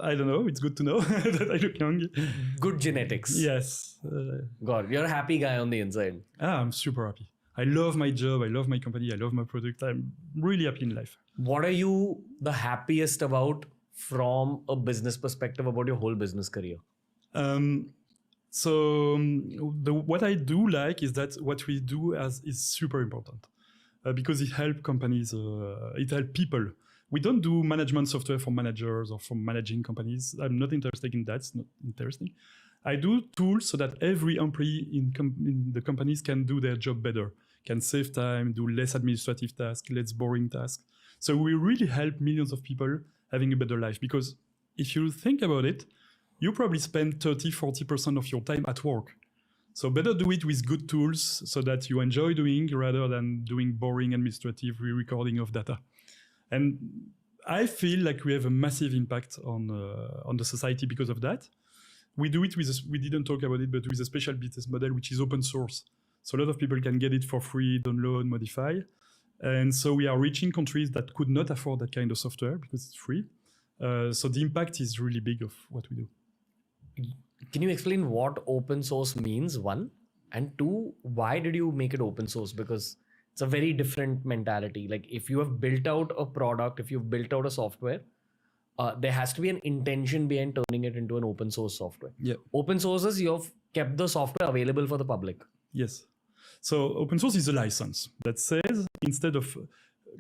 I don't know. It's good to know that I look young. Good genetics. Yes. God, you're a happy guy on the inside. I'm super happy. I love my job. I love my company. I love my product. I'm really happy in life. What are you the happiest about from a business perspective about your whole business career? What I do like is that what we do is super important because it helps companies, it helps people. We don't do management software for managers or for managing companies. I'm not interested in that. It's not interesting. I do tools so that every employee in the companies can do their job better, can save time, do less administrative tasks, less boring tasks. So we really help millions of people having a better life because if you think about it, you probably spend 30-40% of your time at work. So better do it with good tools so that you enjoy doing rather than doing boring administrative re-recording of data. And I feel like we have a massive impact on the society because of that. We do it we didn't talk about it, but with a special business model, which is open source. So a lot of people can get it for free, download, modify. And so we are reaching countries that could not afford that kind of software because it's free. So the impact is really big of what we do. Can you explain what open source means, one? And two, why did you make it open source? Because it's a very different mentality. Like if you have built out a product, if you've built out a software, there has to be an intention behind turning it into an open source software. Yeah. Open source is you've kept the software available for the public. Yes. So open source is a license that says instead of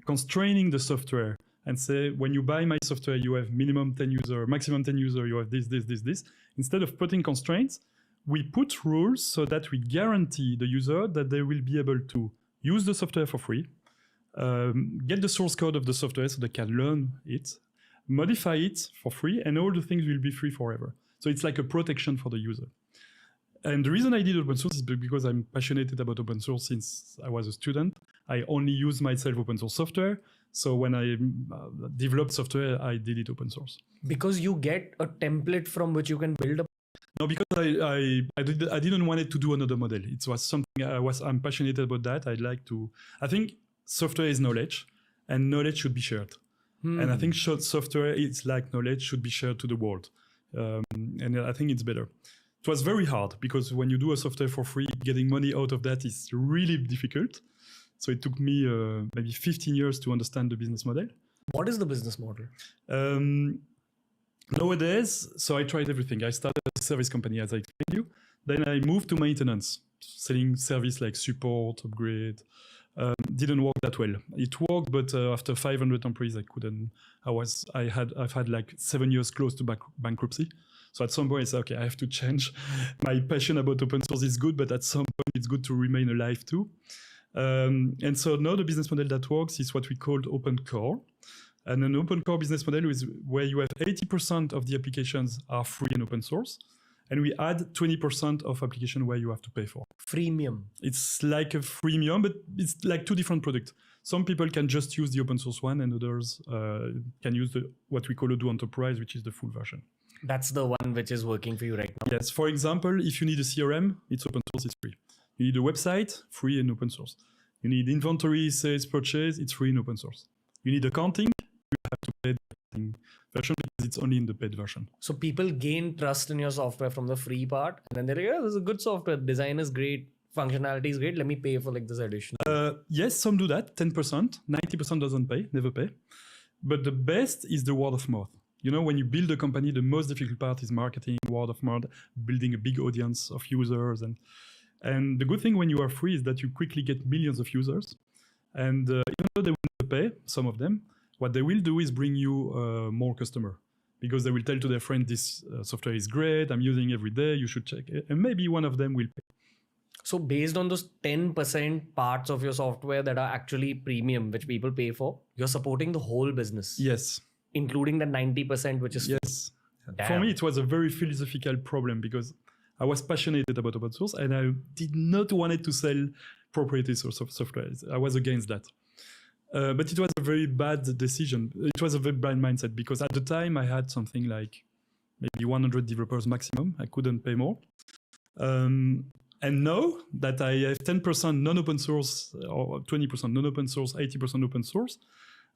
constraining the software and say, when you buy my software, you have minimum 10 users, maximum 10 users, you have this. Instead of putting constraints, we put rules so that we guarantee the user that they will be able to use the software for free, get the source code of the software so they can learn it, modify it for free, and all the things will be free forever. So it's like a protection for the user. And the reason I did open source is because I'm passionate about open source since I was a student. I only use myself open source software. So when I developed software, I did it open source. Because you get a template from which you can build a... No, because I didn't want it to do another model. It was something I'm passionate about that. I think software is knowledge and knowledge should be shared. And I think software is like knowledge should be shared to the world. And I think it's better. It was very hard because when you do a software for free, getting money out of that is really difficult. So it took me maybe 15 years to understand the business model. What is the business model? Nowadays, so I tried everything. I started a service company, as I explained you. Then I moved to maintenance, selling service like support, upgrade. Didn't work that well. It worked, but after 500 employees, I couldn't. I've had like 7 years close to bankruptcy. So at some point, I said, okay, I have to change. My passion about open source is good, but at some point, it's good to remain alive too. And so now the business model that works is what we called open core. And an open core business model is where you have 80% of the applications are free and open source. And we add 20% of application where you have to pay for. Freemium. It's like a freemium, but it's like two different products. Some people can just use the open source one and others can use what we call Odoo Enterprise, which is the full version. That's the one which is working for you right now. Yes. For example, if you need a CRM, it's open source, it's free. You need a website, free and open source. You need inventory, sales, purchase, it's free and open source. You need accounting, you have to pay the accounting version because it's only in the paid version. So people gain trust in your software from the free part, and then they're like, yeah, this is a good software, design is great, functionality is great, let me pay for like this additional. Yes, some do that, 10%, 90% doesn't pay, never pay. But the best is the word of mouth. You know, when you build a company, the most difficult part is marketing, word of mouth, building a big audience of users. And the good thing when you are free is that you quickly get millions of users. And even though they will pay, some of them, what they will do is bring you more customer. Because they will tell to their friend, this software is great, I'm using every day, you should check it. And maybe one of them will pay. So based on those 10% parts of your software that are actually premium, which people pay for, you're supporting the whole business. Yes. Including the 90%, which is... Yes. Damn. For me, it was a very philosophical problem because I was passionate about open source and I did not want to sell proprietary source of software. I was against that. But it was a very bad decision. It was a very bad mindset because at the time I had something like maybe 100 developers maximum. I couldn't pay more. And now that I have 10% non-open source or 20% non-open source, 80% open source,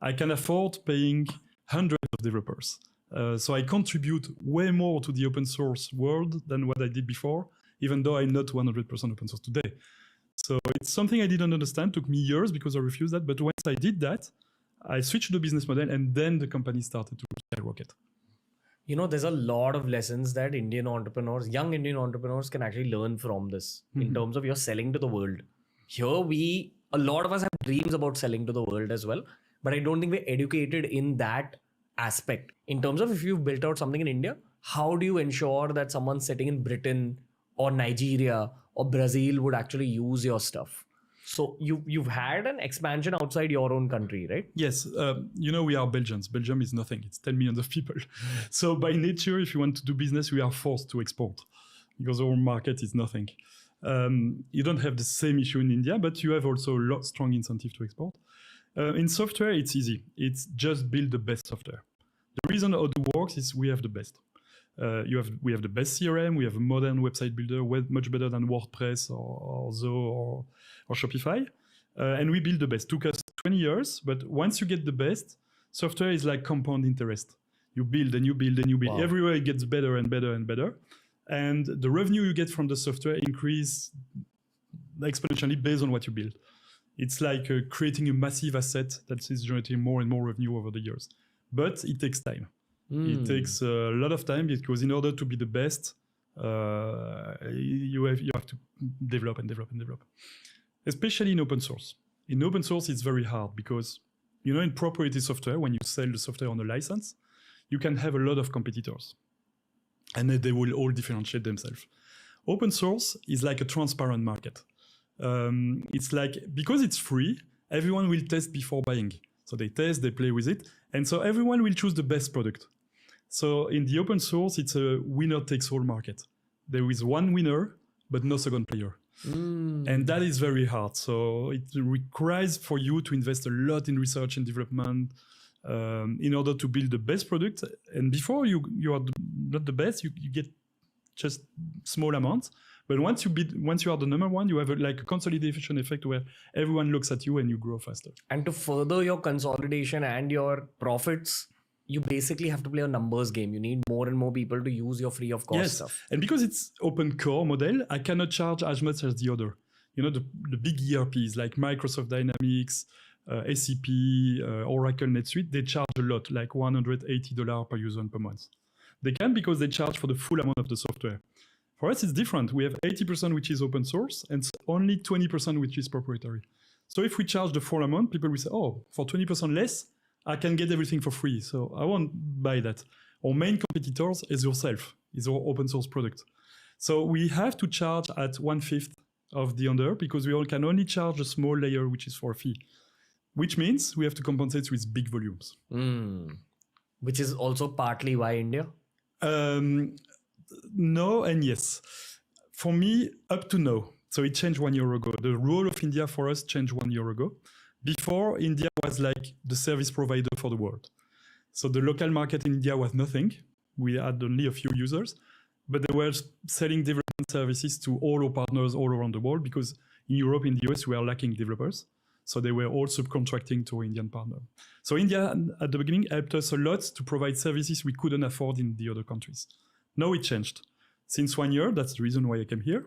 I can afford paying hundreds of developers. So I contribute way more to the open source world than what I did before, even though I'm not 100% open source today. So it's something I didn't understand. Took me years because I refused that. But once I did that, I switched the business model, and then the company started to skyrocket. There's a lot of lessons that Indian entrepreneurs, young Indian entrepreneurs, can actually learn from this in terms of your selling to the world. Here, a lot of us have dreams about selling to the world as well, but I don't think we're educated in that aspect. In terms of if you've built out something in India, how do you ensure that someone sitting in Britain or Nigeria or Brazil would actually use your stuff? So you've had an expansion outside your own country, right? Yes. We are Belgians. Belgium is nothing. It's 10 million of people. So by nature, if you want to do business, we are forced to export because our market is nothing. You don't have the same issue in India, but you have also a lot strong incentive to export. In software, it's easy. It's just build the best software. The reason Odoo works is we have the best. We have the best CRM. We have a modern website builder, much better than WordPress or Zoho or Shopify. And we build the best. Took us 20 years, but once you get the best, software is like compound interest. You build and you build and you build. Wow. Everywhere it gets better and better and better. And the revenue you get from the software increase exponentially based on what you build. It's like creating a massive asset that is generating more and more revenue over the years. But it takes time. It takes a lot of time because in order to be the best, you have to develop and develop and develop. Especially in open source. In open source, it's very hard because, in proprietary software, when you sell the software on a license, you can have a lot of competitors. And they will all differentiate themselves. Open source is like a transparent market. It's like, because it's free, everyone will test before buying. So they test, they play with it. And so everyone will choose the best product. So in the open source, it's a winner takes all market. There is one winner, but no second player. And that is very hard. So it requires for you to invest a lot in research and development in order to build the best product. And before you are not the best, you get just small amounts. But once you are the number one, you have a consolidation effect where everyone looks at you and you grow faster. And to further your consolidation and your profits, you basically have to play a numbers game. You need more and more people to use your free of cost stuff. And because it's open core model, I cannot charge as much as the other. The big ERPs like Microsoft Dynamics, SAP, Oracle NetSuite, they charge a lot, like $180 per user per month. They can because they charge for the full amount of the software. For us, it's different. We have 80% which is open source and only 20% which is proprietary. So if we charge the full amount, people will say, oh, for 20% less, I can get everything for free. So I won't buy that. Our main competitors is yourself, is our open source product. So we have to charge at 1/5 of the other because we can only charge a small layer, which is for a fee, which means we have to compensate with big volumes. Which is also partly why India? No and yes. For me, up to now. So it changed 1 year ago. The role of India for us changed 1 year ago. Before, India was like the service provider for the world. So the local market in India was nothing. We had only a few users, but they were selling development services to all our partners all around the world because in Europe, in the US, we are lacking developers. So they were all subcontracting to our Indian partner. So India, at the beginning, helped us a lot to provide services we couldn't afford in the other countries. Now it changed. Since 1 year, that's the reason why I came here.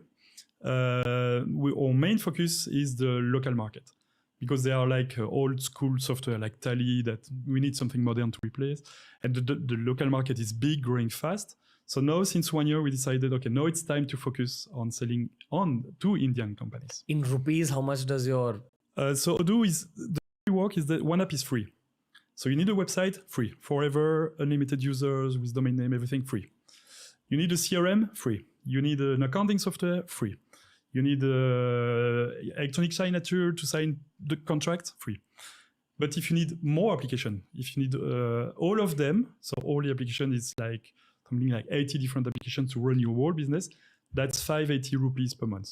Our main focus is the local market because they are like old school software like Tally that we need something modern to replace. And the local market is big, growing fast. So now, since 1 year, we decided, okay, now it's time to focus on selling to Indian companies. In rupees, how much does your... So Odoo is, the way we work is that one app is free. So you need a website, free. Forever, unlimited users with domain name, everything free. You need a CRM, free. You need an accounting software, free. You need electronic signature to sign the contract, free. But if you need more application, if you need all of them, so all the application is like something like 80 different applications to run your whole business, that's 580 rupees per month.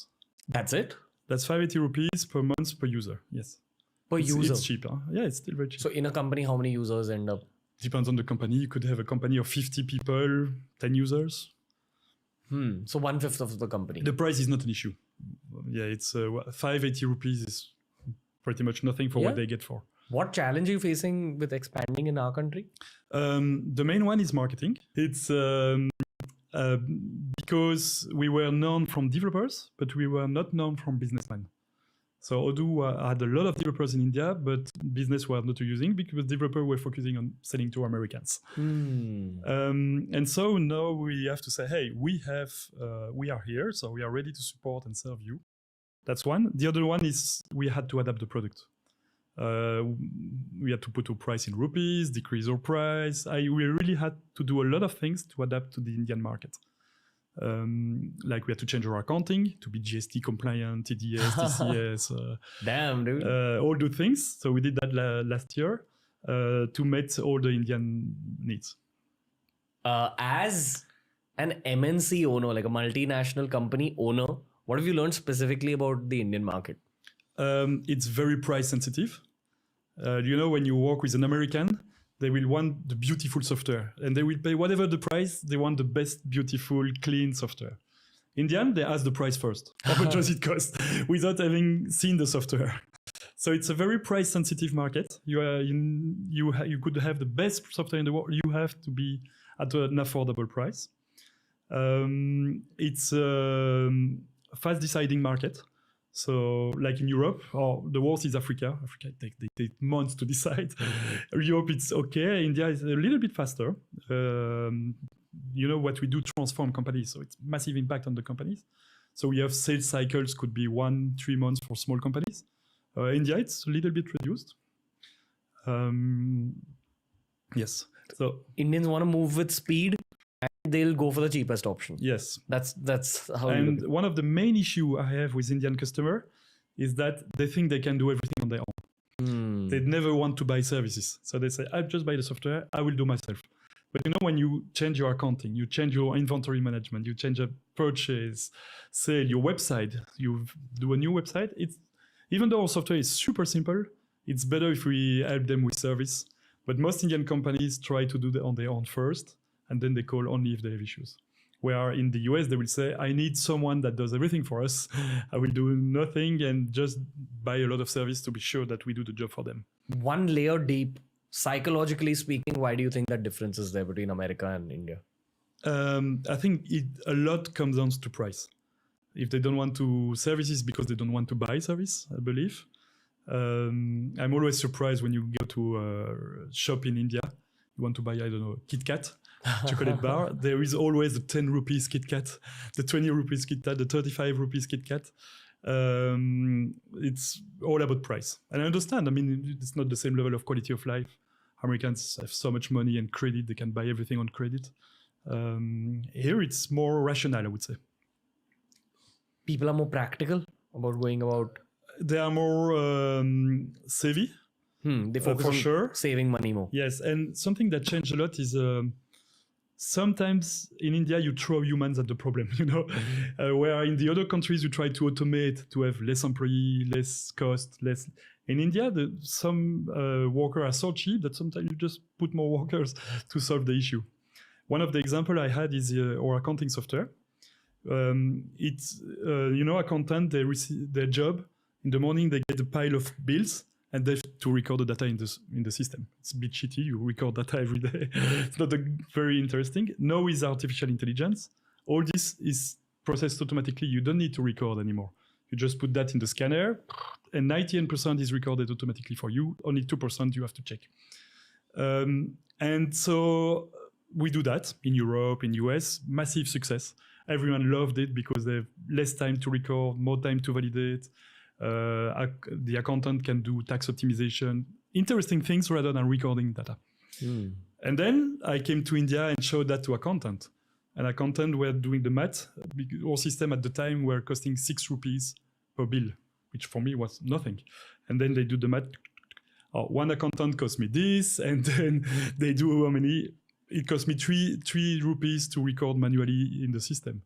That's it? That's 580 rupees per month per user, yes. Per user? It's cheap, huh? Yeah, it's still very cheap. So in a company, how many users end up? Depends on the company. You could have a company of 50 people, 10 users. So 1/5 of the company. The price is not an issue. Yeah, it's 580 rupees is pretty much nothing for what they get for. What challenge are you facing with expanding in our country? The main one is marketing. It's because we were known from developers, but we were not known from businessmen. So Odoo had a lot of developers in India, but business were not using because developers were focusing on selling to Americans. And so now we have to say, hey, we are here, so we are ready to support and serve you. That's one. The other one is we had to adapt the product. We had to put our price in rupees, decrease our price. We really had to do a lot of things to adapt to the Indian market. Like we had to change our accounting to be GST compliant, TDS, TCS. Damn, dude. All the things. So we did that last year to meet all the Indian needs. As an MNC owner, like a multinational company owner, what have you learned specifically about the Indian market? It's very price sensitive. When you work with an American, they will want the beautiful software and they will pay whatever the price. They want the best, beautiful, clean software. Indian, they ask the price first. How much does it cost without having seen the software? So it's a very price sensitive market. You could have the best software in the world. You have to be at an affordable price. It's a fast deciding market. So like in Europe, or the worst is Africa. Africa, they take months to decide. Europe, it's okay. India is a little bit faster. What we do transform companies. So it's massive impact on the companies. So we have sales cycles could be 1-3 months for small companies. India, it's a little bit reduced. Yes. So Indians want to move with speed. They'll go for the cheapest option. Yes. That's how. And one of the main issue I have with Indian customer is that they think they can do everything on their own. They never want to buy services. So they say, I'll just buy the software, I will do myself. But when you change your accounting, you change your inventory management, you change a purchase, sale, your website, you do a new website, even though our software is super simple, it's better if we help them with service. But most Indian companies try to do that on their own first, and then they call only if they have issues. Where in the US, they will say, I need someone that does everything for us. I will do nothing and just buy a lot of service to be sure that we do the job for them. One layer deep, psychologically speaking, why do you think that difference is there between America and India? I think a lot comes down to price. If they don't want to services because they don't want to buy service, I believe. I'm always surprised when you go to a shop in India, you want to buy, I don't know, Kit Kat. Chocolate bar, there is always the 10 rupees Kit Kat, the 20 rupees Kit Kat, the 35 rupees Kit Kat. It's all about price. And I understand, it's not the same level of quality of life. Americans have so much money and credit, they can buy everything on credit. Here it's more rational, I would say. People are more practical about going about. They are more savvy. They focus on saving money more. Yes, and something that changed a lot is sometimes in India you throw humans at the problem, where in the other countries you try to automate to have less employee, less cost, less. In India, some workers are so cheap that sometimes you just put more workers to solve the issue. One of the example I had is our accounting software. It's accountant, they receive their job in the morning, they get a pile of bills. And they have to record the data in the system. It's a bit shitty. You record data every day. It's not very interesting. Now with artificial intelligence, all this is processed automatically. You don't need to record anymore. You just put that in the scanner, and 98% is recorded automatically for you. Only 2% you have to check. And so we do that in Europe, in US, massive success. Everyone loved it because they have less time to record, more time to validate. The accountant can do tax optimization, interesting things rather than recording data. And then I came to India and showed that to accountant. And accountant were doing the math. Our system at the time were costing 6 rupees per bill, which for me was nothing. And then they do the math. One accountant cost me this, and then they do how many? It cost me 3 rupees to record manually in the system.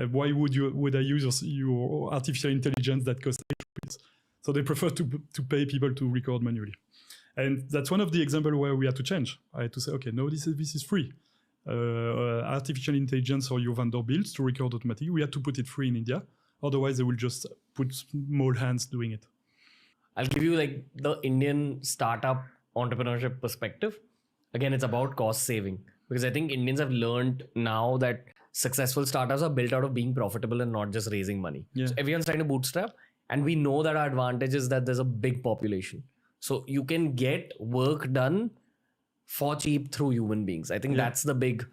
Why would I use your artificial intelligence that costs 8 rupees? So they prefer to pay people to record manually. And that's one of the examples where we had to change. I had to say, okay, no, this is free. Artificial intelligence or your vendor bills to record automatically. We had to put it free in India. Otherwise, they will just put small hands doing it. I'll give you like the Indian startup entrepreneurship perspective. Again, it's about cost saving, because I think Indians have learned now that successful startups are built out of being profitable and not just raising money. Yeah. So everyone's trying to bootstrap, and we know that our advantage is that there's a big population. So you can get work done for cheap through human beings. I think that's the big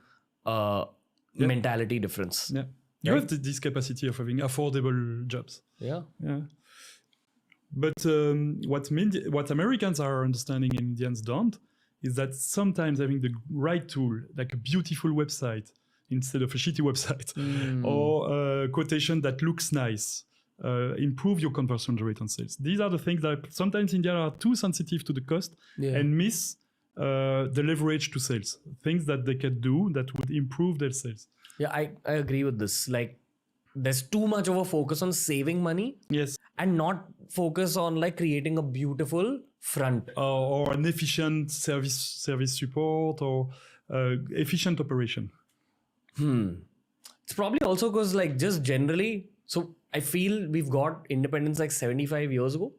mentality difference. Yeah. You have this capacity of having affordable jobs. Yeah. Yeah. But what Americans are understanding and Indians don't is that sometimes having the right tool, like a beautiful website instead of a shitty website, or a quotation that looks nice, improve your conversion rate on sales. These are the things that sometimes Indians are too sensitive to the cost and miss the leverage to sales. Things that they can do that would improve their sales. Yeah, I agree with this. Like, there's too much of a focus on saving money. Yes. And not focus on like creating a beautiful front. Or an efficient service support, or efficient operation. It's probably also because like just generally, so I feel we've got independence like 75 years ago.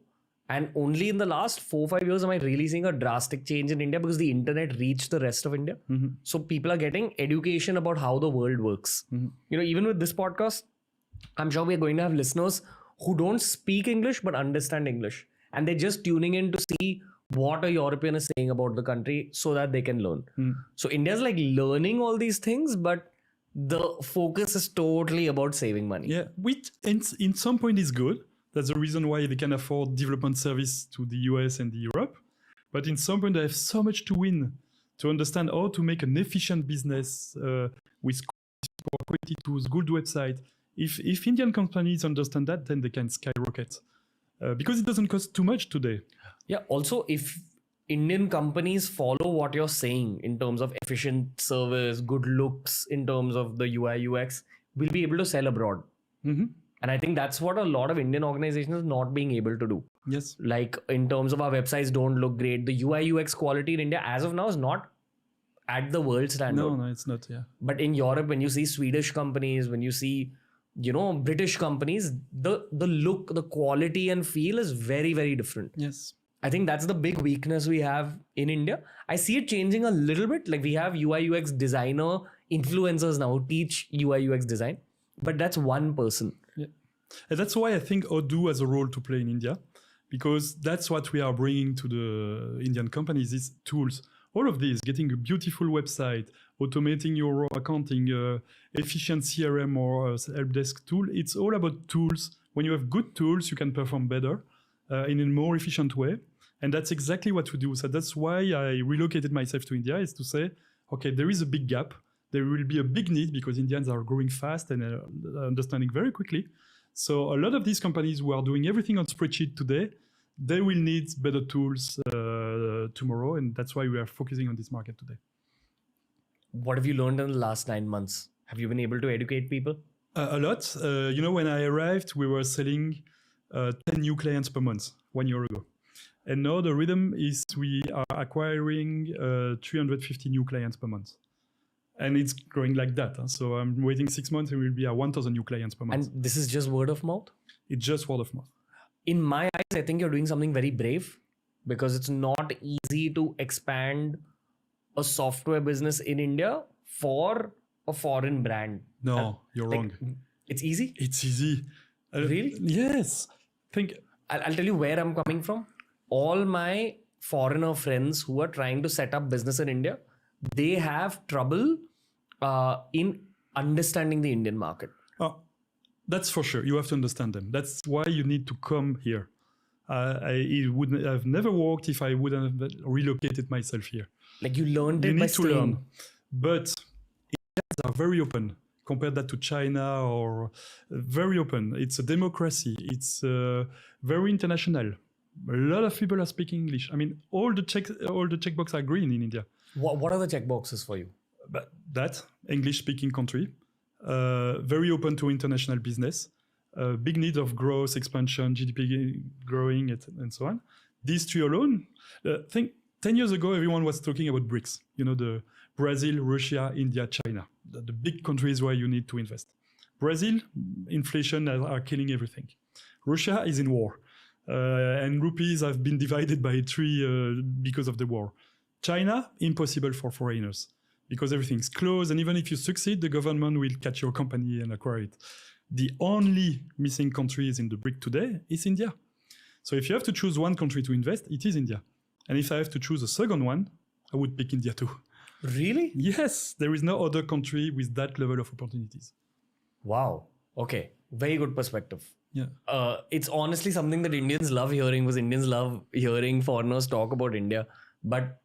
And only in the last 4-5 years am I really seeing a drastic change in India, because the internet reached the rest of India. So people are getting education about how the world works. You know, even with this podcast, I'm sure we're going to have listeners who don't speak English but understand English. And they're just tuning in to see what a European is saying about the country so that they can learn. So India's like learning all these things, but the focus is totally about saving money. Yeah, which in some point is good. That's the reason why they can afford development service to the US and the Europe. But in some point, they have so much to win to understand how to make an efficient business with quality tools, good website. If Indian companies understand that, then they can skyrocket because it doesn't cost too much today. Yeah. Also, if Indian companies follow what you're saying in terms of efficient service, good looks, in terms of the UI UX, we'll be able to sell abroad. And I think that's what a lot of Indian organizations are not being able to do. Yes. Like in terms of our websites don't look great. The UI UX quality in India as of now is not at the world standard. No, it's not. Yeah. But in Europe, when you see Swedish companies, when you see, you know, British companies, the look, the quality and feel is very, very different. Yes. I think that's the big weakness we have in India. I see it changing a little bit. Like we have UI UX designer influencers now who teach UI UX design, but that's one person. Yeah. And that's why I think Odoo has a role to play in India, because that's what we are bringing to the Indian companies, these tools. All of these, getting a beautiful website, automating your accounting, efficient CRM or help desk tool. It's all about tools. When you have good tools, you can perform better in a more efficient way. And that's exactly what we do. So that's why I relocated myself to India, is to say, okay, there is a big gap. There will be a big need because Indians are growing fast and understanding very quickly. So a lot of these companies who are doing everything on spreadsheet today, they will need better tools tomorrow. And that's why we are focusing on this market today. What have you learned in the last 9 months? Have you been able to educate people? A lot. When I arrived, we were selling 10 new clients per month 1 year ago. And now the rhythm is we are acquiring 350 new clients per month. And it's growing like that. Huh? So I'm waiting 6 months and we'll be at 1,000 new clients per month. And this is just word of mouth? It's just word of mouth. In my eyes, I think you're doing something very brave, because it's not easy to expand a software business in India for a foreign brand. No, you're wrong. It's easy? It's easy. Really? Yes. I'll tell you where I'm coming from. All my foreigner friends who are trying to set up business in India, they have trouble in understanding the Indian market. That's for sure. You have to understand them. That's why you need to come here. It would have never worked if I wouldn't have relocated myself here. Like you learned it by staying. You need to learn. But Indians are very open. Compare that to China, or very open. It's a democracy. It's very international. A lot of people are speaking English. I mean, all the checkboxes are green in India. What are the checkboxes for you? But that English-speaking country, very open to international business, big need of growth, expansion, GDP growing, and so on. These three alone, I think 10 years ago, everyone was talking about BRICS. You know, the Brazil, Russia, India, China, the big countries where you need to invest. Brazil, inflation are killing everything. Russia is in war. and rupees have been divided by 3 because of the war. China, impossible for foreigners because everything's closed, and even if you succeed, the government will catch your company and acquire it. The only missing countries in the BRIC today is India. So if you have to choose one country to invest, it is India. And if I have to choose a second one, I would pick India too. Really? Yes, there is no other country with that level of opportunities. Wow. Okay. Very good perspective. Yeah. It's honestly something that Indians love hearing, because Indians love hearing foreigners talk about India. But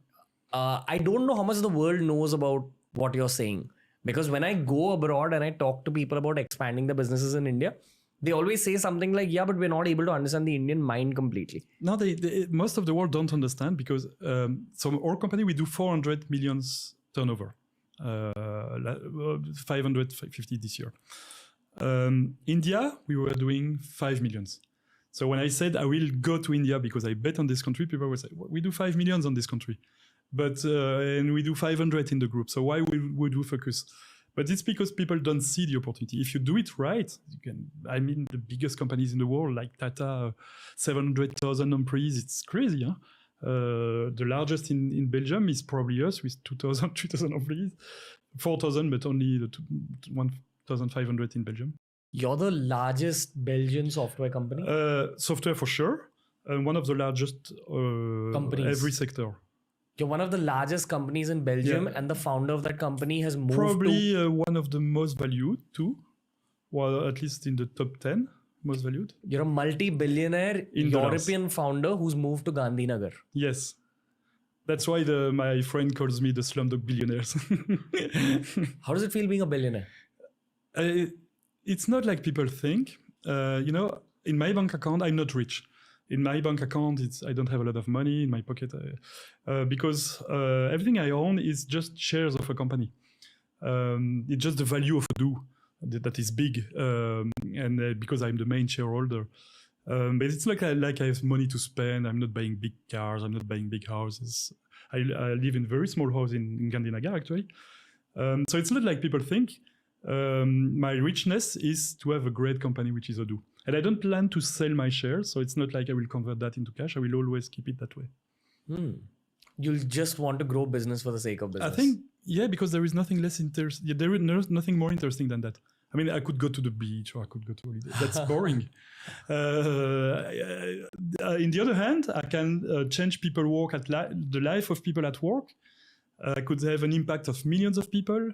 I don't know how much the world knows about what you're saying. Because when I go abroad and I talk to people about expanding the businesses in India, they always say something like, yeah, but we're not able to understand the Indian mind completely. No, most of the world don't understand because our company, we do 400 million turnover, 550 this year. India, we were doing 5 millions. So when I said I will go to India because I bet on this country, people would say, we do 5 millions on this country. But and we do 500 in the group. So why would we focus? But it's because people don't see the opportunity. If you do it right, you can. I mean, the biggest companies in the world, like Tata, 700,000 employees, it's crazy. Huh? The largest in Belgium is probably us with 2,000, 3,000 employees. 4,000, but only 1,500 in Belgium. You're the largest Belgian software company? Software for sure. And one of the largest companies. Every sector. You're one of the largest companies in Belgium, and the founder of that company has moved probably one of the most valued too. Well, at least in the top 10 most valued. You're a multi-billionaire European founder who's moved to Gandhinagar. Yes. That's why my friend calls me the slumdog billionaires. How does it feel being a billionaire? It's not like people think. In my bank account, I'm not rich. In my bank account, I don't have a lot of money in my pocket because everything I own is just shares of a company. It's just the value of a do that is big, and because I'm the main shareholder. But it's like I have money to spend. I'm not buying big cars. I'm not buying big houses. I live in a very small house in Gandhinagar, actually. So it's not like people think. My richness is to have a great company, which is Odoo. And I don't plan to sell my shares, so it's not like I will convert that into cash. I will always keep it that way. You'll just want to grow business for the sake of business. I think, because there is nothing less interesting. There is nothing more interesting than that. I mean, I could go to the beach or I could go to holiday. That's boring. In the other hand, I can change people work the life of people at work. I could have an impact of millions of people.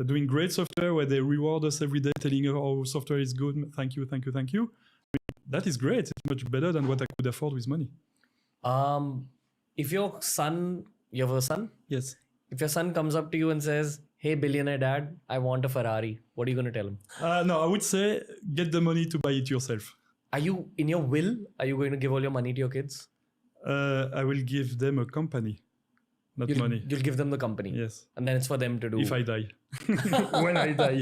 Doing great software where they reward us every day, telling us, oh, software is good, thank you, thank you, thank you. That is great. It's much better than what I could afford with money. If your son, you have a son? Yes. If your son comes up to you and says, hey, billionaire dad, I want a Ferrari, what are you going to tell him? No, I would say get the money to buy it yourself. Are you, in your will, are you going to give all your money to your kids? I will give them a company. Not money. You'll give them the company. Yes. And then it's for them to do. If I die. When I die.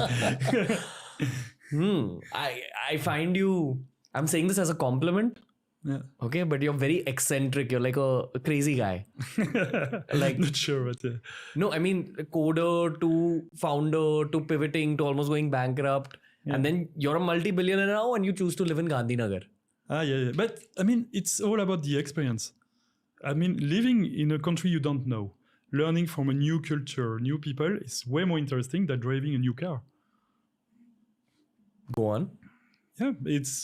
I find you, I'm saying this as a compliment. Yeah. Okay, but you're very eccentric. You're like a crazy guy. Like, not sure, but yeah. No, I mean, coder to founder to pivoting to almost going bankrupt. Yeah. And then you're a multi-billionaire now and you choose to live in Gandhinagar. Yeah. But I mean, it's all about the experience. I mean, living in a country you don't know, learning from a new culture, new people is way more interesting than driving a new car. Go on. Yeah, it's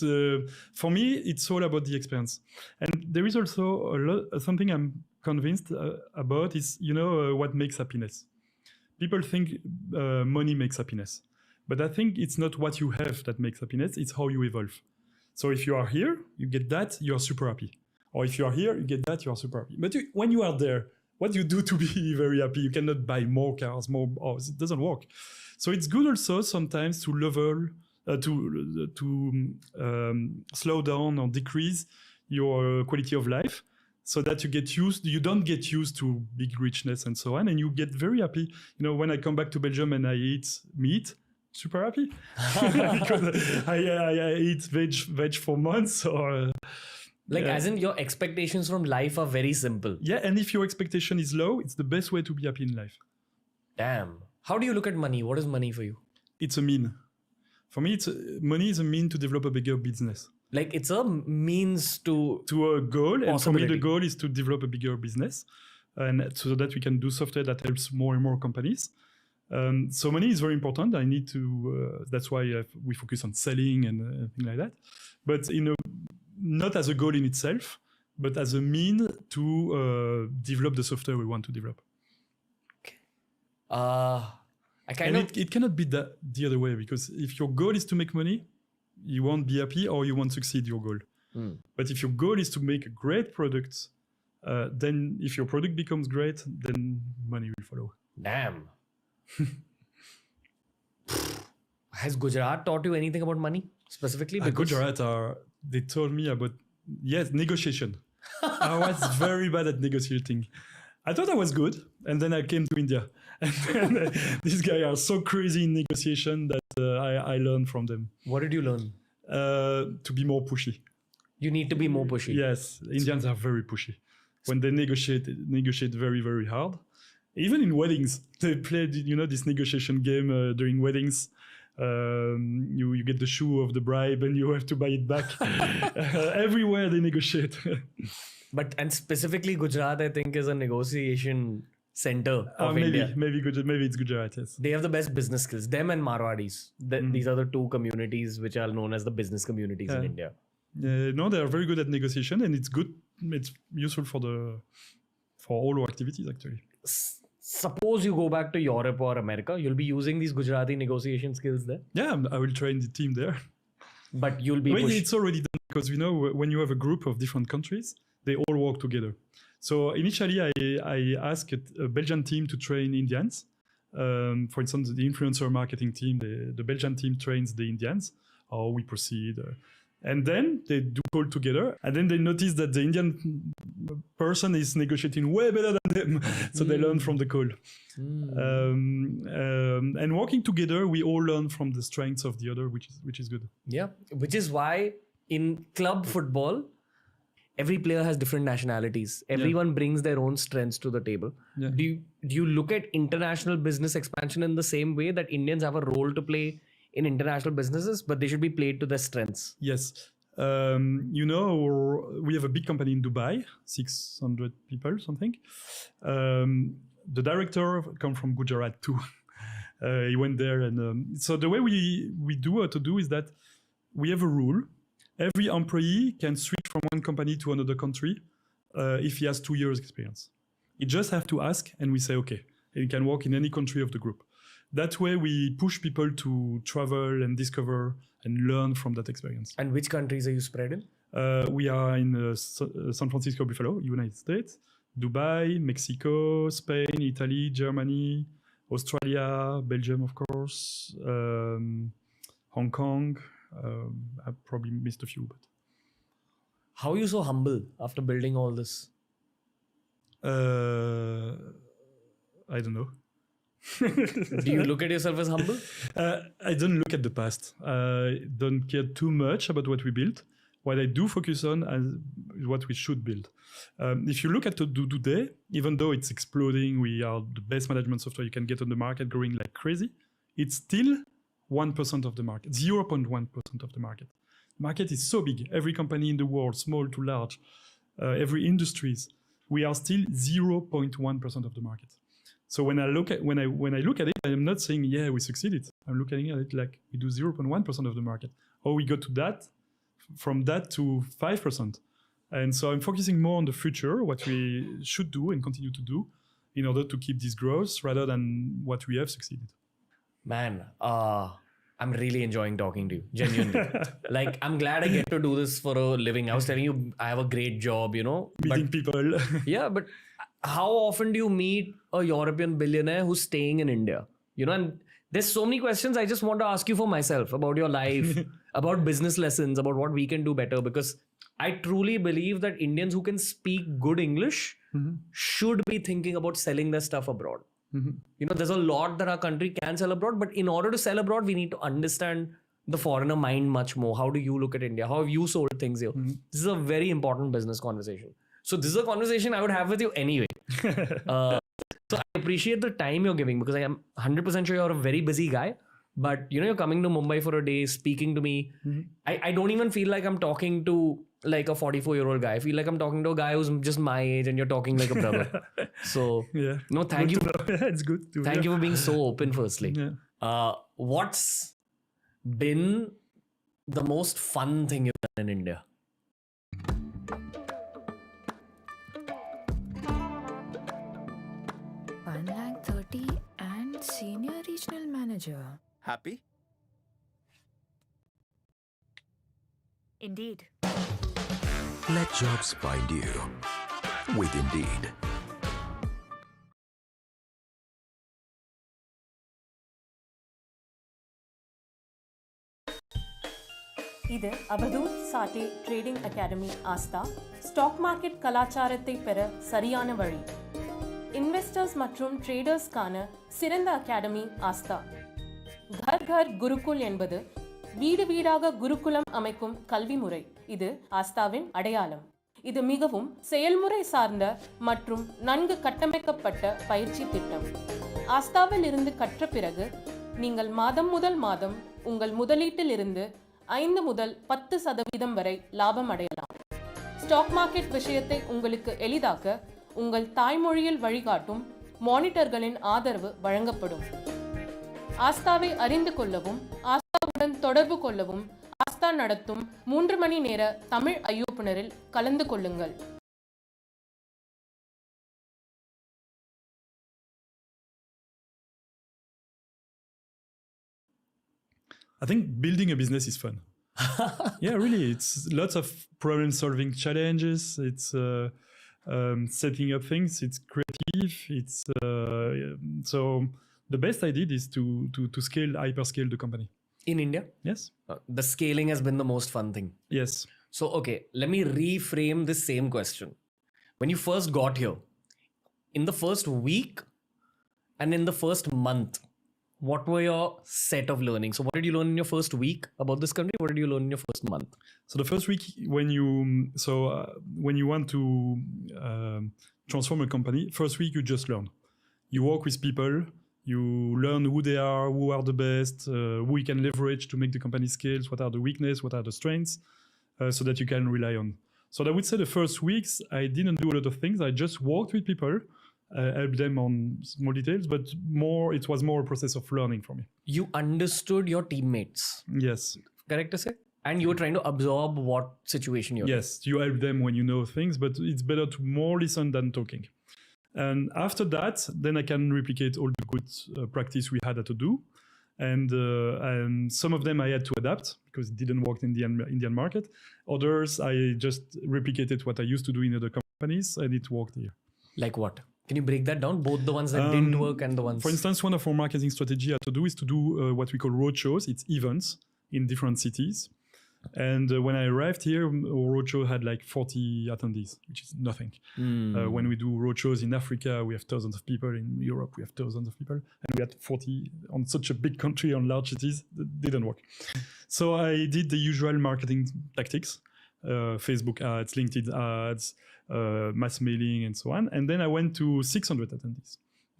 for me, it's all about the experience. And there is also something I'm convinced about is, what makes happiness. People think money makes happiness. But I think it's not what you have that makes happiness, it's how you evolve. So if you are here, you get that, you're super happy. Or if you are here, you get that, you are super happy. But when you are there, what do you do to be very happy? You cannot buy more cars, more houses. It doesn't work. So it's good also sometimes to level, slow down or decrease your quality of life so that you don't get used to big richness and so on, and you get very happy. When I come back to Belgium and I eat meat, super happy because I eat veg for months or... as in your expectations from life are very simple. Yeah, and if your expectation is low, it's the best way to be happy in life. Damn. How do you look at money? What is money for you? It's a mean. For me, money is a mean to develop a bigger business. Like it's a means to a goal. And for me, the possibility. goal is to develop a bigger business, and so that we can do software that helps more and more companies. So money is very important. I need to. That's why we focus on selling and things like that. But not as a goal in itself, but as a mean to develop the software we want to develop. It cannot be the other way, because if your goal is to make money, you won't be happy or you won't succeed your goal. But if your goal is to make a great product, then if your product becomes great, then money will follow. Damn. Has Gujarat taught you anything about money specifically? Gujarat they told me about, negotiation. I was very bad at negotiating. I thought I was good, and then I came to India. And then, these guys are so crazy in negotiation that I learned from them. What did you learn? To be more pushy. You need to be more pushy. Yes, Indians are very pushy. When they negotiate very, very hard. Even in weddings, they play this negotiation game during weddings. You get the shoe of the bride and you have to buy it back. Everywhere they negotiate. And specifically Gujarat, I think, is a negotiation center of India. Maybe it's Gujarat, yes. They have the best business skills. Them and Marwadis. These are the two communities which are known as the business communities in India. No, they are very good at negotiation, and it's good. It's useful for all our activities, actually. Suppose you go back to Europe or America, you'll be using these Gujarati negotiation skills there? Yeah, I will train the team there. But you'll be it's already done, because when you have a group of different countries, they all work together. So initially, I asked a Belgian team to train Indians. For instance, the influencer marketing team, the Belgian team trains the Indians, how we proceed. And then they do call together, and then they notice that the Indian person is negotiating way better than them. So they learn from the call. And working together, we all learn from the strengths of the other, which is good. Yeah, which is why in club football, every player has different nationalities. Everyone brings their own strengths to the table. Yeah. Do you look at international business expansion in the same way that Indians have a role to play in international businesses, but they should be played to their strengths? Yes. We have a big company in Dubai, 600 people, something. The director come from Gujarat too. He went there, and so the way we do what to do is that we have a rule. Every employee can switch from one company to another country if he has 2 years experience. He just have to ask, and we say, okay, he can work in any country of the group. That way we push people to travel and discover and learn from that experience. And which countries are you spread in? We are in San Francisco, Buffalo, United States, Dubai, Mexico, Spain, Italy, Germany, Australia, Belgium, of course, Hong Kong. I probably missed a few, but. How are you so humble after building all this? I don't know. Do you look at yourself as humble? I don't look at the past. I don't care too much about what we built. What I do focus on is what we should build. If you look at today, even though it's exploding, we are the best management software you can get on the market, growing like crazy. It's still 1% of the market, 0.1% of the market. The market is so big. Every company in the world, small to large, every industries, we are still 0.1% of the market. So when I look at it, I'm not saying we succeeded. I'm looking at it like we do 0.1% of the market. Or we go to that, from that to 5%. And so I'm focusing more on the future, what we should do and continue to do in order to keep this growth rather than what we have succeeded. Man, I'm really enjoying talking to you, genuinely. Like, I'm glad I get to do this for a living. I was telling you, I have a great job, Meeting people. Yeah, but how often do you meet a European billionaire who's staying in India? And there's so many questions I just want to ask you for myself about your life, about business lessons, about what we can do better. Because I truly believe that Indians who can speak good English should be thinking about selling their stuff abroad. There's a lot that our country can sell abroad, but in order to sell abroad, we need to understand the foreigner mind much more. How do you look at India? How have you sold things here? This is a very important business conversation. So this is a conversation I would have with you anyway. So I appreciate the time you're giving, because I am 100% sure you're a very busy guy. But you're coming to Mumbai for a day, speaking to me. I don't even feel like I'm talking to like a 44-year-old guy. I feel like I'm talking to a guy who's just my age, and you're talking like a brother. So Yeah. no, thank you. It's good. Thank you for being so open. Firstly, what's been the most fun thing you've done in India? $130 and senior regional manager. Happy? Indeed. Let jobs find you with Indeed. இது அபதூத் சாட்டே trading academy Aastha stock market கலாச்சாரத்தை பெற சரியான வழி. Investors மற்றும் ட்ரேடர்ஸ்க்கான சிறந்த academy Aastha. கர் கர் குருகுல் என்பது வீடு வீடாக குருகுலம் அமைக்கும் கல்வி முறை. இது ஆஸ்தாவின் அடையாளம். இது மிகவும் செயல்முறை சார்ந்த மற்றும் நன்கு கட்டமைக்கப்பட்ட பயிற்சி திட்டம். ஆஸ்தாவில் இருந்து கற்ற பிறகு நீங்கள் மாதம் முதல் மாதம் உங்கள் முதலீட்டில் இருந்து 5 முதல் 10% வரை லாபம் அடையலாம். ஸ்டாக் மார்க்கெட் விஷயத்தை உங்களுக்கு எளிதாக்க உங்கள் தாய்மொழியில் வழிகாட்டும் மானிட்டர்களின் ஆதரவு வழங்கப்படும். ஆஸ்தாவை அறிந்து கொள்ளவும் ஆஸ்தாவுடன் தொடர்பு கொள்ளவும் ஆஸ்தா நடத்தும் 3 மணி நேர தமிழ் ஐயோப்புனரில் கலந்து கொள்ளுங்கள். I think building a business is fun. Yeah, really. It's lots of problem-solving challenges. It's setting up things. It's creative. It's so the best I did is to scale, hyperscale the company. In India? Yes. The scaling has been the most fun thing. Yes. So, okay, let me reframe this same question. When you first got here, in the first week and in the first month, what were your set of learning? So what did you learn in your first week about this country? What did you learn in your first month? So the first week, when you want to transform a company, first week you just learn. You work with people, you learn who they are, who are the best, who you can leverage to make the company scale, what are the weaknesses, what are the strengths, so that you can rely on. So I would say the first weeks, I didn't do a lot of things. I just worked with people, helped them on small details, but it was more a process of learning for me. You understood your teammates. Yes. Correct to say? And you were trying to absorb what situation you're in. Yes, you help them when you know things, but it's better to more listen than talking. And after that, then I can replicate all the good practice we had to do. And some of them I had to adapt because it didn't work in the Indian market. Others, I just replicated what I used to do in other companies, and it worked here. Like what? Can you break that down? Both the ones that didn't work and the ones... For instance, one of our marketing strategy I had to do is to do what we call roadshows. It's events in different cities. And when I arrived here, our roadshow had like 40 attendees, which is nothing. When we do roadshows in Africa, we have thousands of people. In Europe, we have thousands of people. And we had 40 on such a big country, on large cities. That didn't work. So I did the usual marketing tactics, Facebook ads, LinkedIn ads, mass mailing, and so on. And then I went to 600 attendees.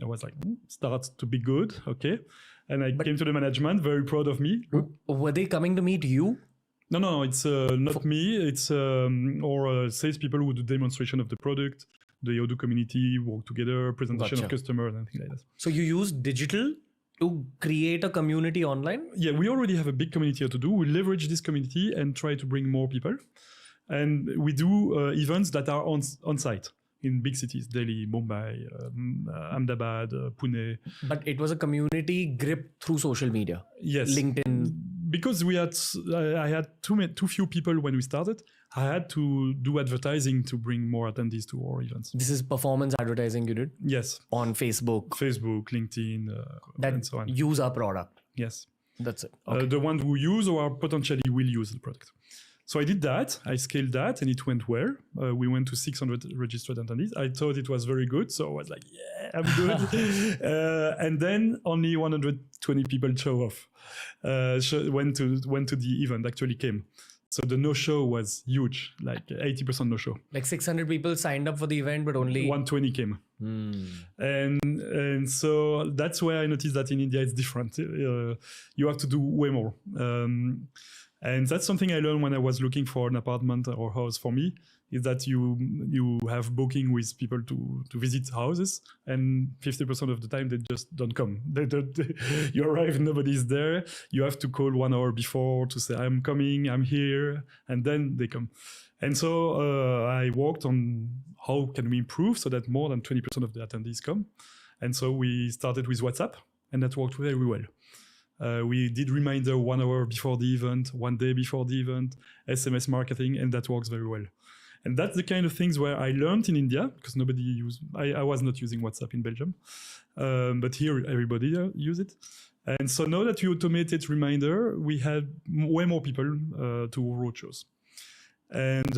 I was like, starts to be good. Okay. And I came to the management, very proud of me. Were they coming to meet you? No, it's not me. It's our salespeople who do demonstration of the product, the Odoo community, work together, presentation of customers, and things like that. So you use digital to create a community online? Yeah, we already have a big community to do. We leverage this community and try to bring more people. And we do events that are on site in big cities, Delhi, Mumbai, Ahmedabad, Pune. But it was a community gripped through social media. Yes. LinkedIn. Because I had too few people when we started, I had to do advertising to bring more attendees to our events. This is performance advertising you did? Yes. On Facebook, LinkedIn, and so on. Use our product. Yes. That's it. Okay. The ones who use or potentially will use the product. So I did that. I scaled that, and it went well. We went to 600 registered attendees. I thought it was very good, so I was like, "Yeah, I'm good." And then only 120 people went to the event. Actually came. So the no-show was huge, like 80% no-show. Like 600 people signed up for the event, but only 120 came. And so that's where I noticed that in India it's different. You have to do way more. And that's something I learned when I was looking for an apartment or house for me, is that you have booking with people to visit houses, and 50% of the time they just don't come. You arrive, nobody's there. You have to call 1 hour before to say, I'm coming, I'm here, and then they come. And so I worked on how can we improve so that more than 20% of the attendees come. And so we started with WhatsApp, and that worked very well. We did reminder 1 hour before the event, 1 day before the event, SMS marketing, and that works very well. And that's the kind of things where I learned in India, because nobody used, I was not using WhatsApp in Belgium, but here everybody use it. And so now that we automated reminder, we had way more people to roadshows. And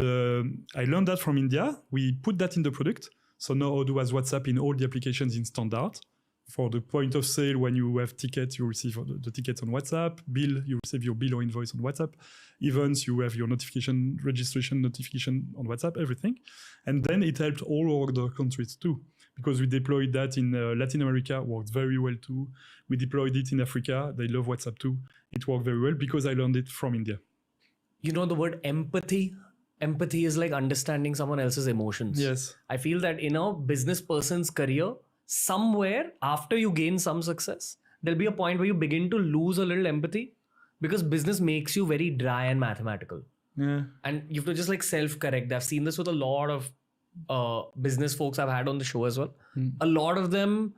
I learned that from India. We put that in the product. So now Odoo has WhatsApp in all the applications in standard. For the point of sale, when you have tickets, you receive the tickets on WhatsApp. Bill, you receive your bill or invoice on WhatsApp. Events, you have your notification, registration notification on WhatsApp, everything. And then it helped all other countries too, because we deployed that in Latin America, worked very well too. We deployed it in Africa. They love WhatsApp too. It worked very well because I learned it from India. You know the word empathy? Empathy is like understanding someone else's emotions. Yes. I feel that in a business person's career, somewhere after you gain some success, there'll be a point where you begin to lose a little empathy, because business makes you very dry and mathematical. Yeah. And you have to just like self-correct. I've seen this with a lot of business folks I've had on the show as well. A lot of them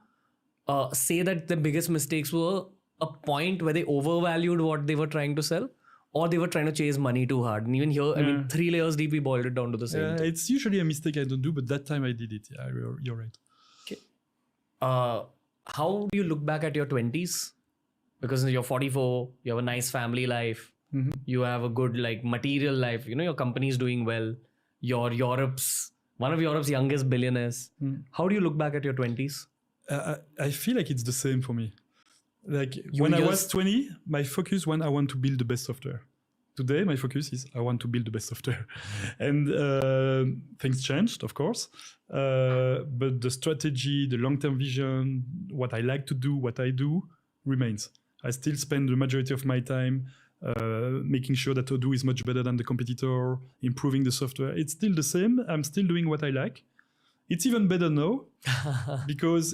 say that the biggest mistakes were a point where they overvalued what they were trying to sell, or they were trying to chase money too hard. And even here, I mean, 3 layers deep, we boiled it down to the same thing. It's usually a mistake I don't do, but that time I did it. Yeah, you're right. Okay. How do you look back at your 20s? Because you're 44, you have a nice family life, you have a good like material life, you know, your company is doing well, you're one of Europe's youngest billionaires. How do you look back at your 20s? I feel like it's the same for me. Like when I was 20, my focus was I want to build the best software. Today, my focus is I want to build the best software. And things changed, of course. But the strategy, the long-term vision, what I like to do, what I do remains. I still spend the majority of my time making sure that Odoo is much better than the competitor, improving the software. It's still the same. I'm still doing what I like. It's even better now because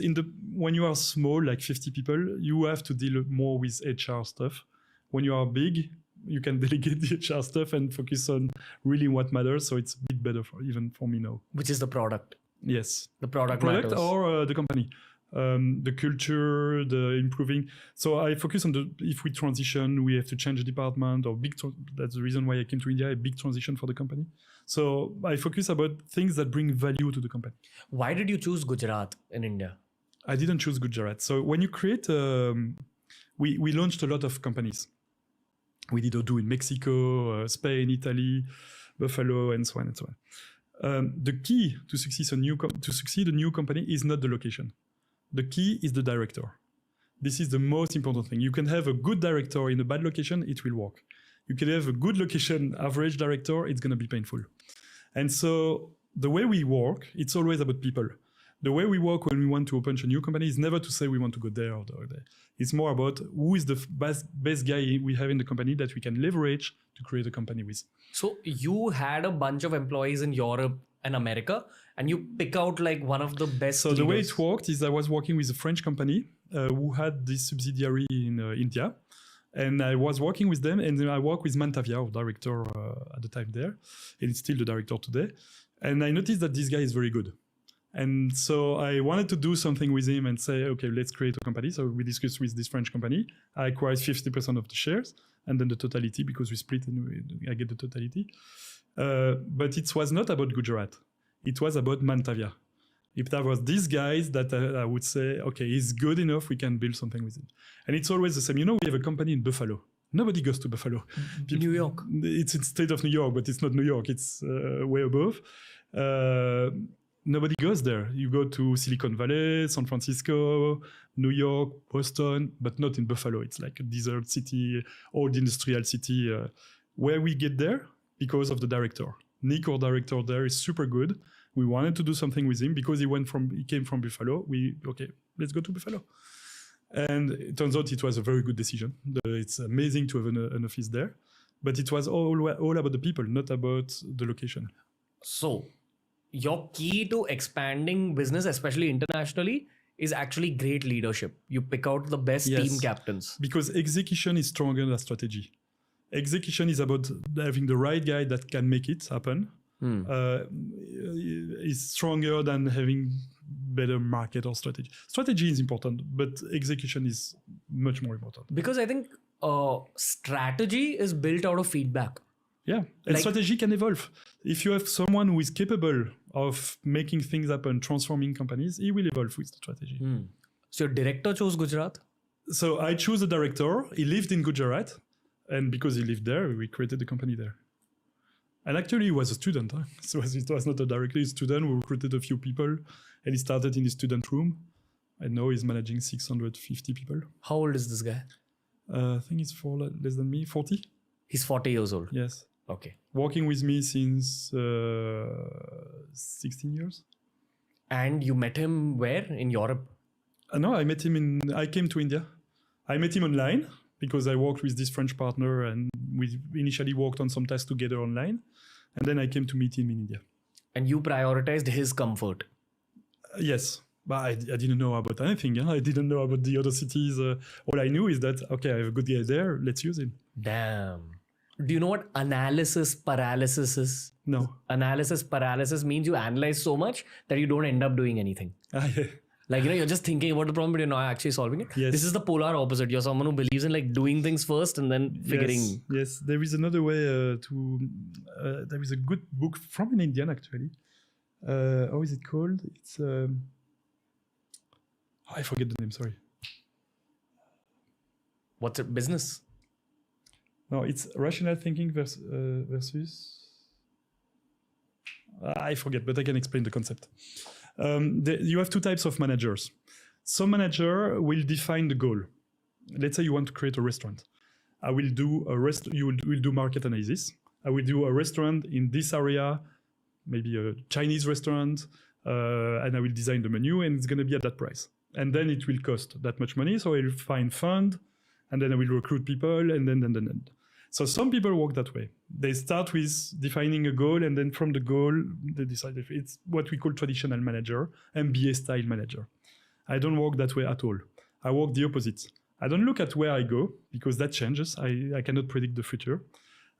when you are small, like 50 people, you have to deal more with HR stuff. When you are big, you can delegate the HR stuff and focus on really what matters. So it's a bit better even for me now. Which is the product. Yes. The product matters. Or the company. The culture, the improving. So I focus on if we transition, we have to change the department or that's the reason why I came to India, a big transition for the company. So I focus about things that bring value to the company. Why did you choose Gujarat in India? I didn't choose Gujarat. So when you create, we launched a lot of companies. We did Odoo in Mexico, Spain, Italy, Buffalo, and so on and so on. The key to succeed a new company is not the location. The key is the director. This is the most important thing. You can have a good director in a bad location, it will work. You can have a good location, average director, it's going to be painful. And so the way we work, it's always about people. The way we work when we want to open a new company is never to say we want to go there or there. It's more about who is the best guy we have in the company that we can leverage to create a company with. So you had a bunch of employees in Europe and America, and you pick out like one of the best So leaders. the way it worked is I was working with a French company who had this subsidiary in India. And I was working with them, and I worked with Mantavia, our director at the time there, and it's still the director today. And I noticed that this guy is very good. And so I wanted to do something with him and say, okay, let's create a company. So we discussed with this French company. I acquired 50% of the shares, and then the totality, because we split and I get the totality. But it was not about Gujarat. It was about Mantavia. If there was these guys that I would say, okay, he's good enough, we can build something with him. And it's always the same. You know, we have a company in Buffalo. Nobody goes to Buffalo. New York. It's in the state of New York, but it's not New York. It's way above. Nobody goes there. You go to Silicon Valley, San Francisco, New York, Boston, but not in Buffalo. It's like a desert city, old industrial city. Where we get there because of the director. Nick, our director there, is super good. We wanted to do something with him because he came from Buffalo. Let's go to Buffalo. And it turns out it was a very good decision. It's amazing to have an office there, but it was all about the people, not about the location. So your key to expanding business, especially internationally, is actually great leadership. You pick out the best team captains. Because execution is stronger than strategy. Execution is about having the right guy that can make it happen. Is stronger than having better market or strategy. Strategy is important, but execution is much more important. Because I think strategy is built out of feedback. Yeah, and strategy can evolve. If you have someone who is capable of making things happen, transforming companies, he will evolve with the strategy. So your director chose Gujarat? So I chose a director. He lived in Gujarat. And because he lived there, we created the company there. And actually, he was a student. So it was not directly a student. We recruited a few people. And he started in his student room. And now he's managing 650 people. How old is this guy? I think he's less than me, 40. He's 40 years old. Yes. Okay. Working with me since 16 years. And you met him where? In Europe? No, I came to India. I met him online because I worked with this French partner and we initially worked on some tasks together online. And then I came to meet him in India. And you prioritized his comfort? Yes. But I didn't know about anything. I didn't know about the other cities. All I knew is that, okay, I have a good guy there. Let's use him. Damn. Do you know what analysis paralysis is? No. Analysis paralysis means you analyze so much that you don't end up doing anything. Yeah. Like, you're just thinking about the problem, but you're not actually solving it. Yes. This is the polar opposite. You're someone who believes in doing things first and then figuring. Yes. There is another way there is a good book from an Indian actually. How is it called? It's I forget the name. Sorry. What's it? Business? No, it's rational thinking versus. I forget, but I can explain the concept. You have two types of managers. Some manager will define the goal. Let's say you want to create a restaurant. I will do you will do market analysis. I will do a restaurant in this area, maybe a Chinese restaurant, and I will design the menu, and it's going to be at that price. And then it will cost that much money. So I will find fund, and then I will recruit people, and then. So some people work that way. They start with defining a goal, and then from the goal, they decide if it's what we call traditional manager, MBA style manager. I don't work that way at all. I work the opposite. I don't look at where I go because that changes. I cannot predict the future.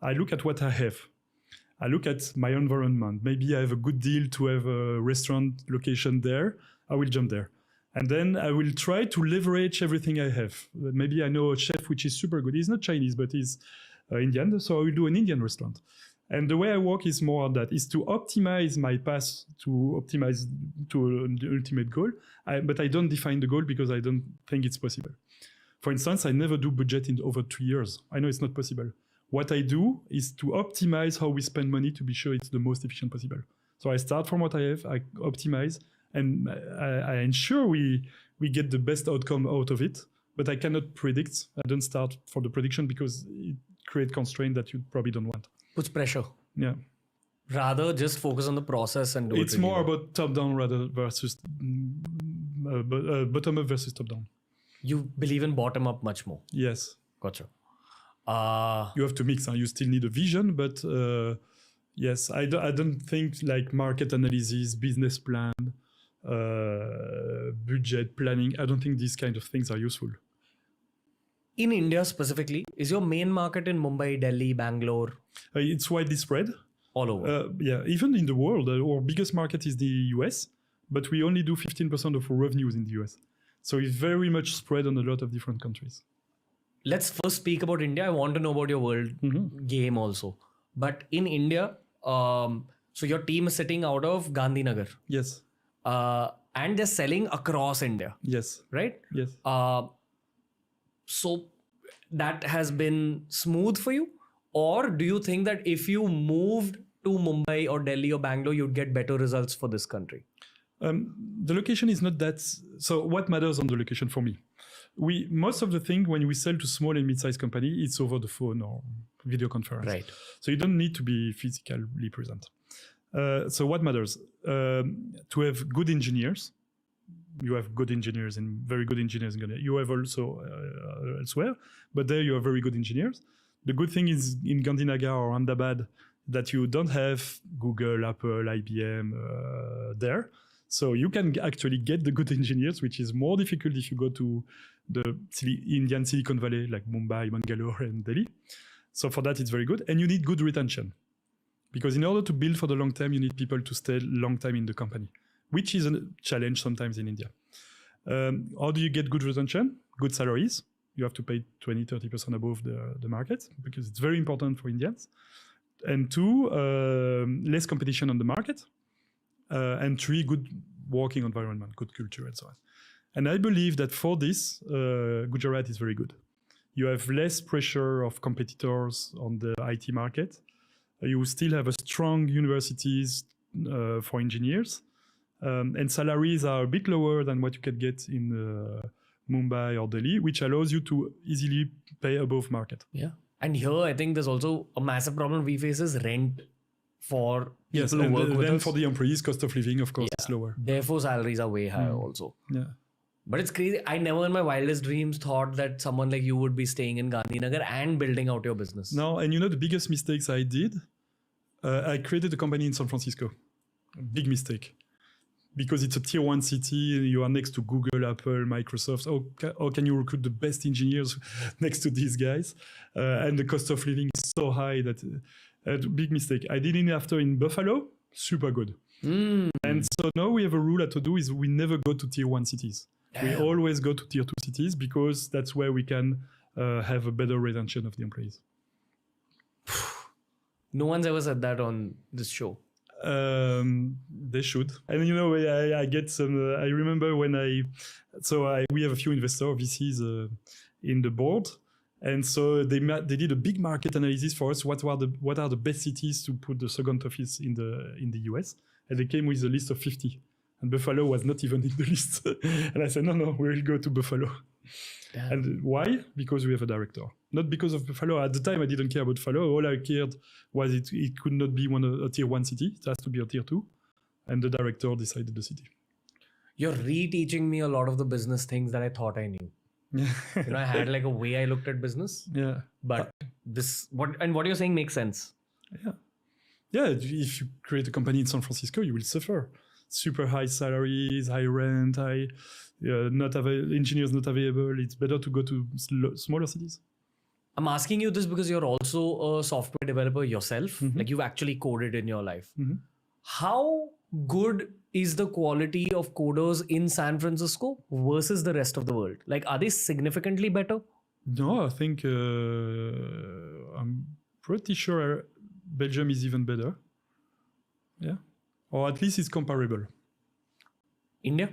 I look at what I have. I look at my environment. Maybe I have a good deal to have a restaurant location there. I will jump there. And then I will try to leverage everything I have. Maybe I know a chef which is super good. He's not Chinese, but he's Indian. So I will do an Indian restaurant. And the way I work is more on that, is to optimize my path to optimize to the ultimate goal. But I don't define the goal because I don't think it's possible. For instance, I never do budget in over 2 years. I know it's not possible. What I do is to optimize how we spend money to be sure it's the most efficient possible. So I start from what I have, I optimize, and I ensure we get the best outcome out of it. But I cannot predict. I don't start for the prediction because it creates constraint that you probably don't want. Puts pressure. Yeah. Rather just focus on the process and do it. It's more about top-down rather versus bottom-up versus top-down. You believe in bottom-up much more. Yes. Gotcha. You have to mix. You still need a vision, but yes, I don't think like market analysis, business plan, budget planning. I don't think these kind of things are useful. In India specifically, is your main market in Mumbai, Delhi, Bangalore? It's widely spread. All over. Yeah, even in the world, our biggest market is the US, but we only do 15% of our revenues in the US. So it's very much spread on a lot of different countries. Let's first speak about India. I want to know about your world game also. But in India, so your team is sitting out of Gandhinagar. Yes. And they're selling across India. Yes. Right? Yes. So that has been smooth for you? Or do you think that if you moved to Mumbai or Delhi or Bangalore, you'd get better results for this country? The location is not that... So what matters on the location for me? most of the thing when we sell to small and mid-sized company, it's over the phone or video conference. Right. So you don't need to be physically present. So what matters? To have good engineers. You have good engineers and very good engineers in Ghana. You have also elsewhere, but there you have very good engineers. The good thing is in Gandhinagar or Ahmedabad that you don't have Google, Apple, IBM there. So you can actually get the good engineers, which is more difficult if you go to the Indian Silicon Valley, like Mumbai, Bangalore, and Delhi. So for that, it's very good. And you need good retention. Because in order to build for the long term, you need people to stay long time in the company, which is a challenge sometimes in India. How do you get good retention? Good salaries. You have to pay 20-30% above the market because it's very important for Indians. And 2, less competition on the market. And 3, good working environment, good culture, and so on. And I believe that for this, Gujarat is very good. You have less pressure of competitors on the IT market. You still have a strong universities for engineers. And salaries are a bit lower than what you can get in Mumbai or Delhi, which allows you to easily pay above market. Yeah. And here, I think there's also a massive problem we face is rent for people who work with then us. for the employees, cost of living, of course, is lower. Therefore, salaries are way higher also. Yeah. But it's crazy. I never in my wildest dreams thought that someone like you would be staying in Gandhinagar and building out your business. No, and you know the biggest mistakes I did? I created a company in San Francisco. A big mistake. Because it's a tier 1 city, you are next to Google, Apple, Microsoft. How can you recruit the best engineers next to these guys? And the cost of living is so high that big mistake. I did it after in Buffalo, super good. And so now we have a rule at Odoo is we never go to tier 1 cities. Damn. We always go to tier 2 cities because that's where we can have a better retention of the employees. No one's ever said that on this show. They should. And you know, I get some. I remember when we have a few investors, VCs in the board, and so they did a big market analysis for us. What are the best cities to put the second office in the US? And they came with a list of 50, and Buffalo was not even in the list. And I said, no, we will go to Buffalo. Damn. And why? Because we have a director. Not because of Buffalo. At the time, I didn't care about Buffalo. All I cared was it could not be a tier 1 city. It has to be a tier 2. And the director decided the city. You're reteaching me a lot of the business things that I thought I knew. Yeah. I had like a way I looked at business. Yeah. But what you're saying makes sense. Yeah. Yeah. If you create a company in San Francisco, you will suffer. Super high salaries, high rent, engineers not available. It's better to go to smaller cities. I'm asking you this because you're also a software developer yourself. Like you've actually coded in your life. How good is the quality of coders in San Francisco versus the rest of the world? Like, are they significantly better? No, I think I'm pretty sure Belgium is even better. Yeah. Or at least it's comparable. India?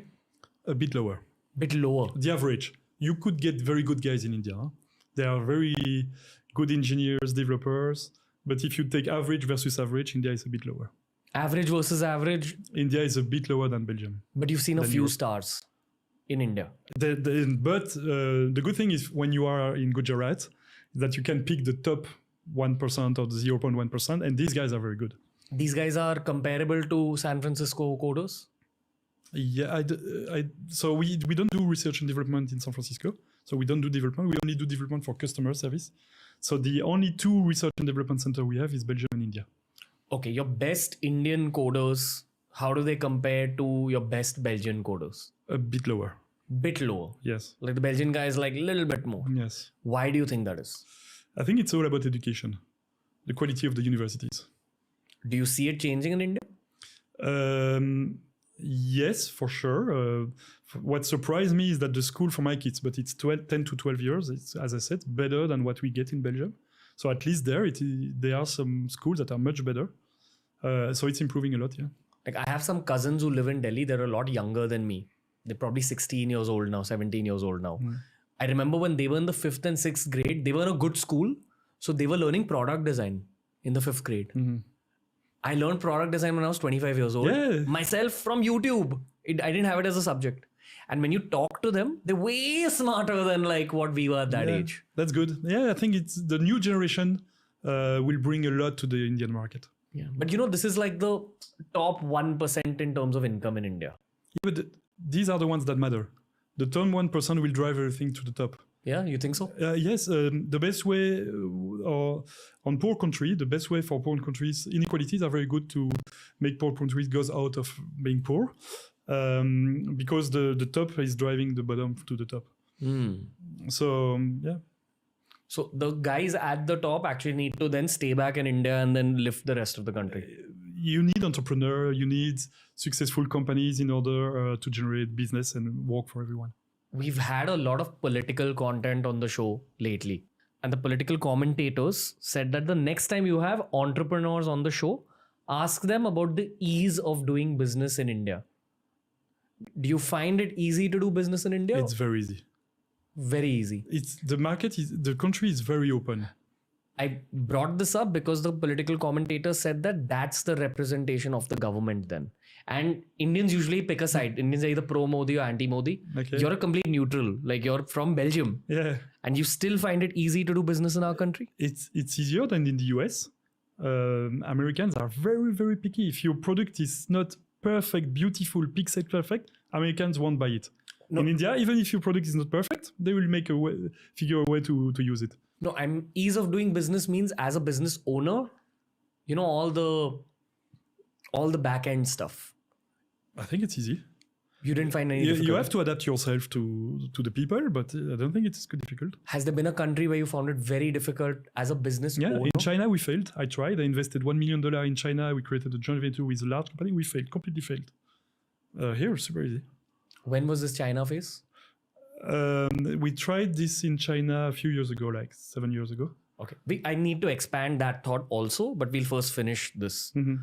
A bit lower. Bit lower. The average. You could get very good guys in India. Huh? They are very good engineers, developers. But if you take average versus average, India is a bit lower. Average versus average? India is a bit lower than Belgium. But you've seen a few stars in India. But the good thing is when you are in Gujarat, that you can pick the top 1% or the 0.1%, and these guys are very good. These guys are comparable to San Francisco coders? Yeah, so we don't do research and development in San Francisco. So we don't do development. We only do development for customer service. So the only 2 research and development center we have is Belgium and India. Okay, your best Indian coders, how do they compare to your best Belgian coders? A bit lower. Bit lower. Yes. Like the Belgian guy is like a little bit more. Yes. Why do you think that is? I think it's all about education, the quality of the universities. Do you see it changing in India? Yes, for sure. What surprised me is that the school for my kids, but it's 10 to 12 years, it's, as I said, better than what we get in Belgium. So at least there are some schools that are much better. So it's improving a lot, yeah. Like I have some cousins who live in Delhi. They're a lot younger than me. They're probably 16 years old now, 17 years old now. I remember when they were in the 5th and 6th grade, they were in a good school. So they were learning product design in the 5th grade. I learned product design when I was 25 years old. Yeah. Myself from YouTube. I didn't have it as a subject. And when you talk to them, they're way smarter than like what we were at that age. That's good. Yeah, I think it's the new generation will bring a lot to the Indian market. Yeah. But you know, this is like the top 1% in terms of income in India. Yeah, but these are the ones that matter. The top 1% will drive everything to the top. Yeah, you think so? Yes, the best way on poor country, the best way for poor countries, inequalities are very good to make poor countries goes out of being poor because the top is driving the bottom to the top. So, yeah. So the guys at the top actually need to then stay back in India and then lift the rest of the country. You need entrepreneur, you need successful companies in order to generate business and work for everyone. We've had a lot of political content on the show lately. And the political commentators said that the next time you have entrepreneurs on the show, ask them about the ease of doing business in India. Do you find it easy to do business in India? It's very easy. Very easy. The country is very open. I brought this up because the political commentators said that that's the representation of the government then. And Indians usually pick a side. Indians are either pro-Modi or anti-Modi. Okay. You're a complete neutral. Like you're from Belgium. Yeah. And you still find it easy to do business in our country? It's easier than in the US. Americans are very, very picky. If your product is not perfect, beautiful, pixel perfect, Americans won't buy it. No. In India, even if your product is not perfect, they will make figure a way to use it. No, ease of doing business means as a business owner, you know, all the back end stuff. I think it's easy. You didn't find any difficulty? You have to adapt yourself to the people, but I don't think it's difficult. Has there been a country where you found it very difficult as a business owner? Yeah, in China we failed. I tried. I invested $1 million in China. We created a joint venture with a large company. We failed, completely failed. Here, super easy. When was this China phase? We tried this in China a few years ago, like 7 years ago. Okay. I need to expand that thought also, but we'll first finish this. Mm-hmm.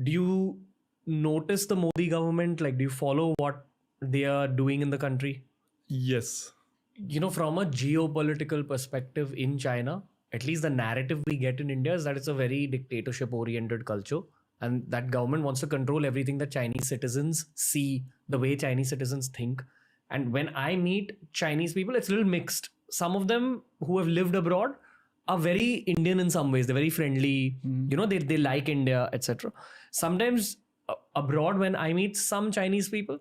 Do you notice the Modi government? Like, do you follow what they are doing in the country? Yes. You know, from a geopolitical perspective in China, at least the narrative we get in India is that it's a very dictatorship-oriented culture. And that government wants to control everything that Chinese citizens see, the way Chinese citizens think. And when I meet Chinese people, it's a little mixed. Some of them who have lived abroad are very Indian in some ways. They're very friendly. You know, they like India, etc. Sometimes abroad, when I meet some Chinese people,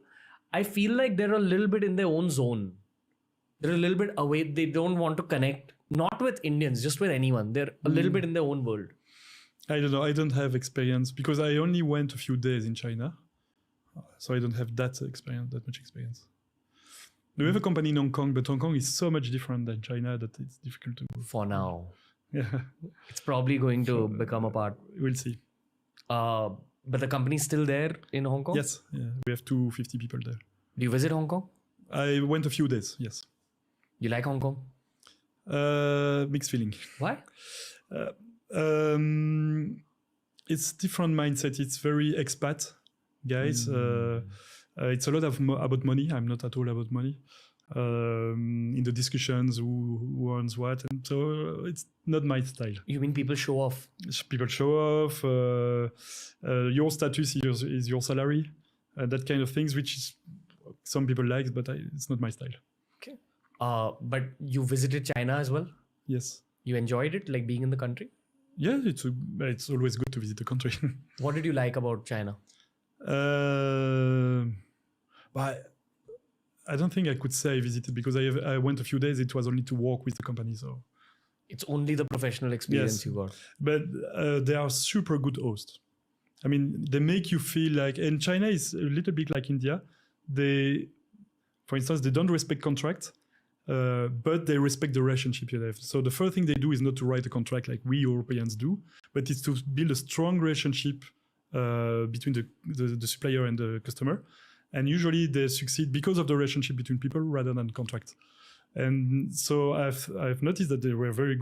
I feel like they're a little bit in their own zone. They're a little bit away. They don't want to connect, not with Indians, just with anyone. They're a little bit in their own world. I don't know. I don't have experience because I only went a few days in China. So I don't have that much experience. We have a company in Hong Kong, but Hong Kong is so much different than China that it's difficult to... For now. Yeah. It's probably going to become a part. We'll see. But the company's still there in Hong Kong? Yes. Yeah. We have 250 people there. Do you visit Hong Kong? I went a few days, yes. You like Hong Kong? Mixed feeling. Why? It's different mindset. It's very expat, guys. It's a lot about money. I'm not at all about money. In the discussions, who earns what, and so it's not my style. You mean people show off? People show off. Your status is your salary, that kind of things, which is, some people like, but it's not my style. Okay. But you visited China as well? Yes. You enjoyed it, like being in the country? Yeah, it's always good to visit the country. What did you like about China? But I don't think I could say I visited because I went a few days. It was only to work with the company, so it's only the professional experience you got. But they are super good hosts. I mean, they make you feel like, and China is a little bit like India. For instance, they don't respect contracts, but they respect the relationship you have. So the first thing they do is not to write a contract like we Europeans do, but it's to build a strong relationship between the supplier and the customer. And usually they succeed because of the relationship between people rather than contracts. And so I've noticed that they were very good